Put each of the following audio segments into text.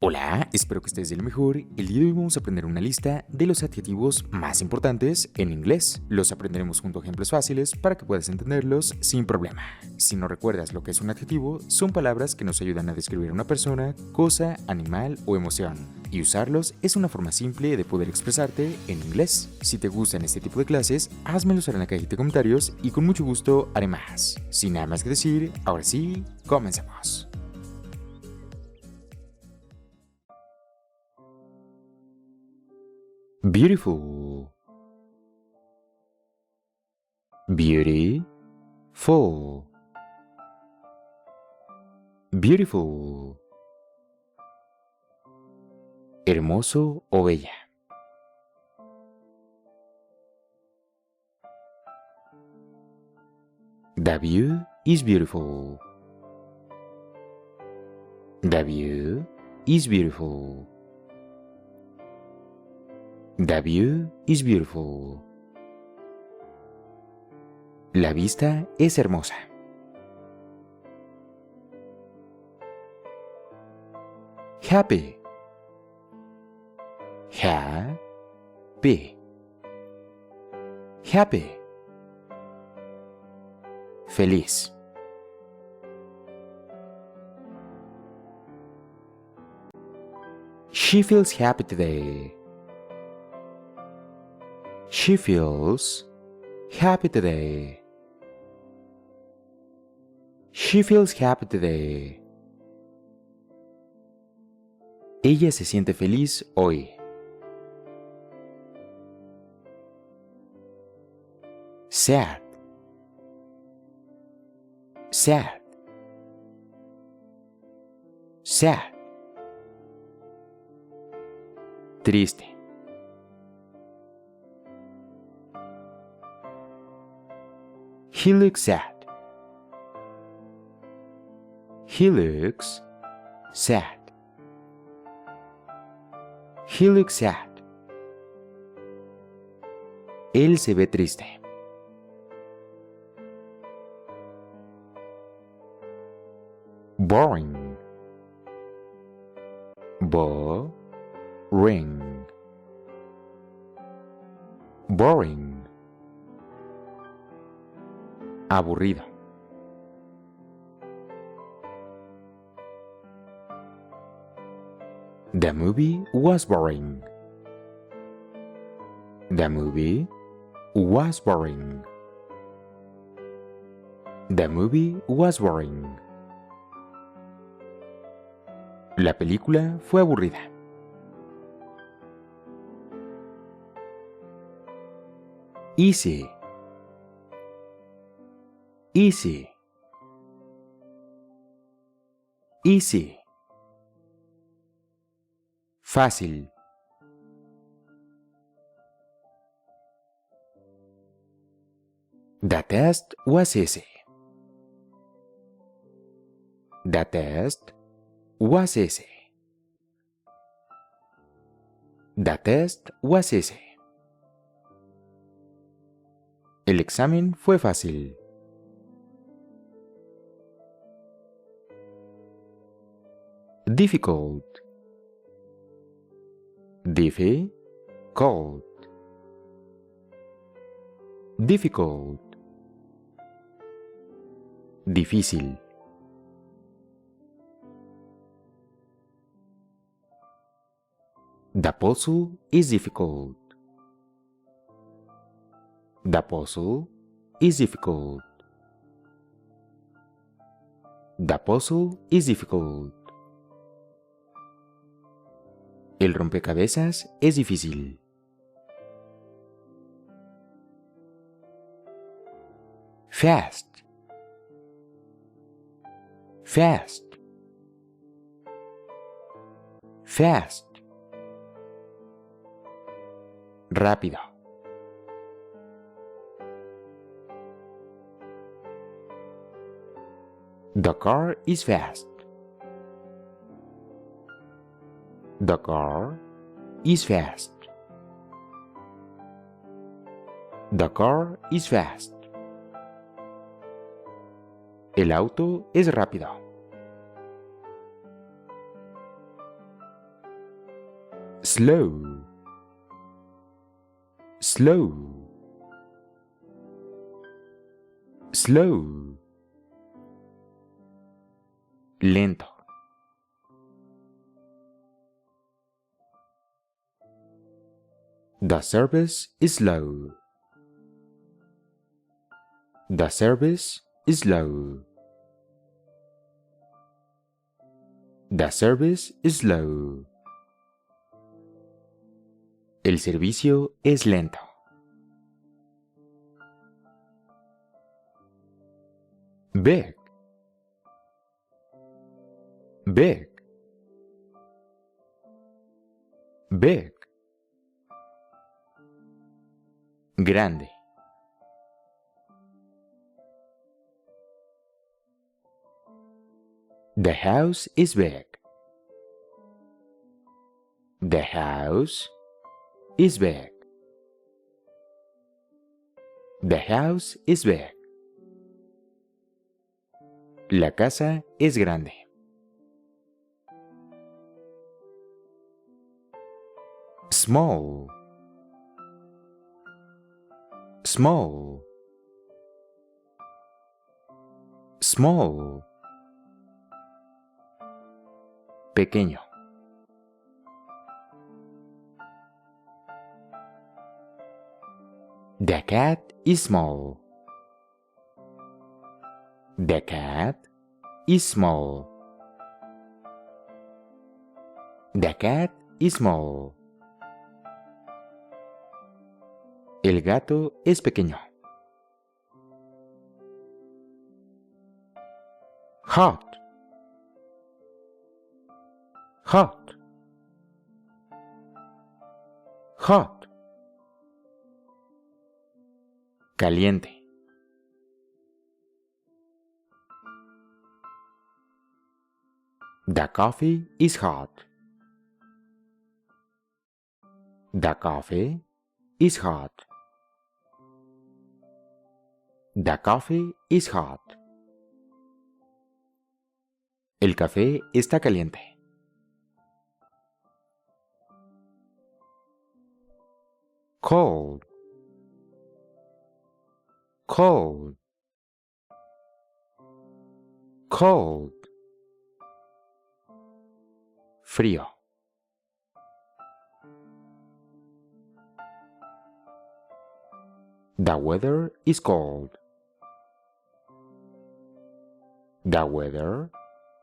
Hola, espero que estés de lo mejor. El día de hoy vamos a aprender una lista de los adjetivos más importantes en inglés. Los aprenderemos junto a ejemplos fáciles para que puedas entenderlos sin problema. Si no recuerdas lo que es un adjetivo, son palabras que nos ayudan a describir una persona, cosa, animal o emoción. Y usarlos es una forma simple de poder expresarte en inglés. Si te gustan este tipo de clases, házmelo saber en la cajita de comentarios y con mucho gusto haré más. Sin nada más que decir, ahora sí, comencemos. Beautiful, beautiful, beautiful. Hermoso o bella. The view is beautiful. The view is beautiful. The view is beautiful. La vista es hermosa. Happy. Happy. Happy. Feliz. She feels happy today. She feels happy today. She feels happy today. Ella se siente feliz hoy. Sad. Sad. Sad. Triste. He looks sad. He looks sad. He looks sad. Él se ve triste. Boring. Boring. Boring. Aburrido. The movie was boring. The movie was boring. The movie was boring. La película fue aburrida. Easy. Easy. Easy. Fácil. The test was easy. The test was easy. The test was easy. El examen fue fácil. Difficult. Difficult. Difficult. Difícil. The puzzle is difficult. The puzzle is difficult. The puzzle is difficult. El rompecabezas es difícil. Fast. Fast. Fast. Rápido. The car is fast. The car is fast. The car is fast. El auto es rápido. slow, slow, slow, lento. The service is slow. The service is slow. The service is slow. El servicio es lento. Big, big, big. Grande. The house is big. The house is big. The house is big. La casa es grande. Small, small, small. Pequeño. The cat is small. The cat is small. The cat is small. El gato es pequeño. Hot, hot, hot. Caliente. The coffee is hot. The coffee is hot. The coffee is hot. El café está caliente. Cold, cold, cold. Frío. The weather is cold. The weather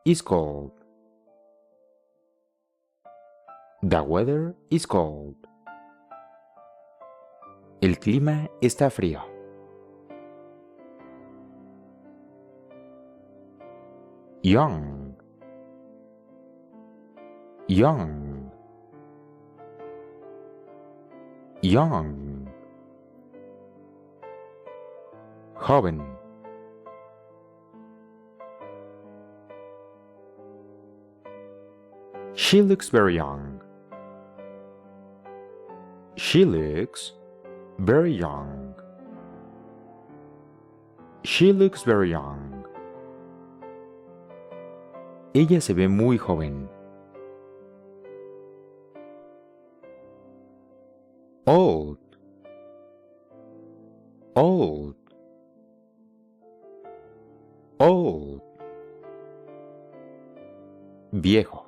is cold. The weather is cold. El clima está frío. Young, young, young. Joven. She looks very young. She looks very young. She looks very young. Ella se ve muy joven. Old, old, old. Viejo.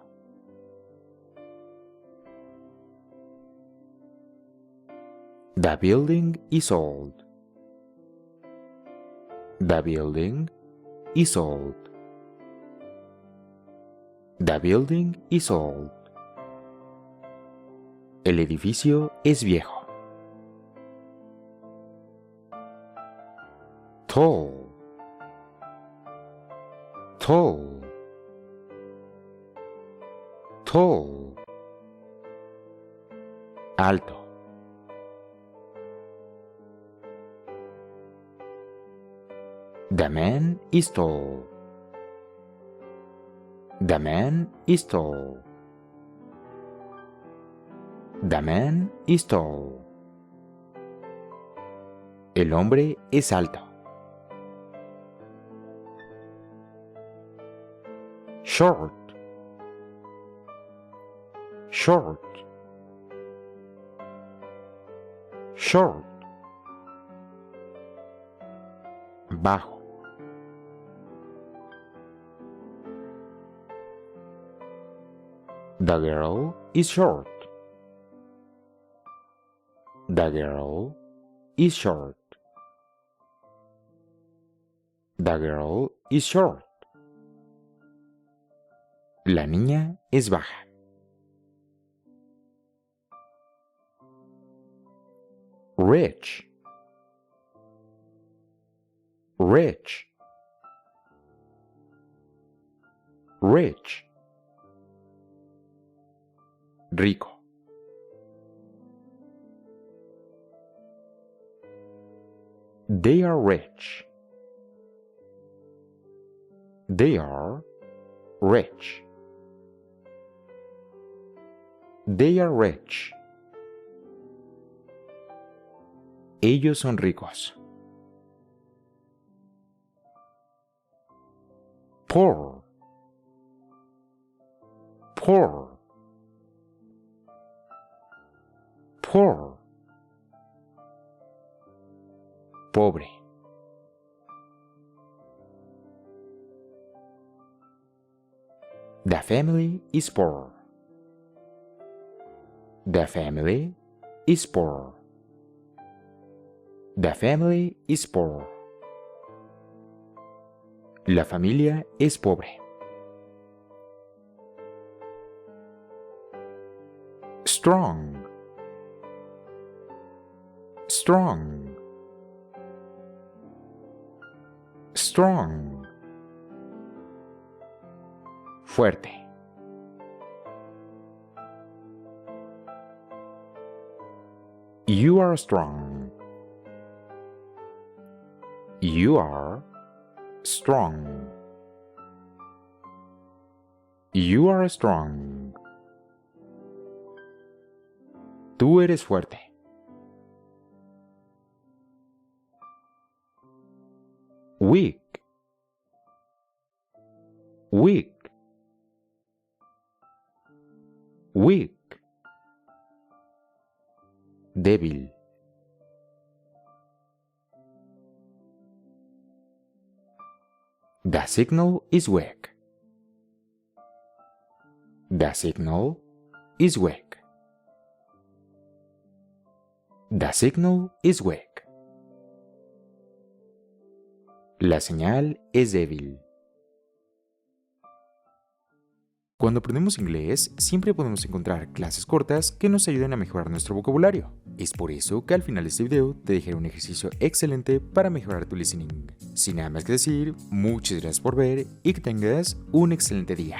The building is old. The building is old. The building is old. El edificio es viejo. Tall, tall, tall. Alto. The man is tall. The man is tall. The man is tall. El hombre es alto. Short, short, Short. Bajo. The girl is short. The girl is short. The girl is short. La niña es baja. Rich. Rich. Rich. Rico. They are rich. They are rich. They are rich. Ellos son ricos. Poor. Poor. Poor. Pobre. The family is poor. The family is poor. The family is poor. La familia es pobre. Strong. Strong. Strong. Fuerte. You are strong. You are strong. You are strong. Tú eres fuerte. Weak. Weak. Weak. Débil. The signal is weak. The signal is weak. The signal is weak. La señal es débil. Cuando aprendemos inglés, siempre podemos encontrar clases cortas que nos ayuden a mejorar nuestro vocabulario. Es por eso que al final de este video te dejaré un ejercicio excelente para mejorar tu listening. Sin nada más que decir, muchas gracias por ver y que tengas un excelente día.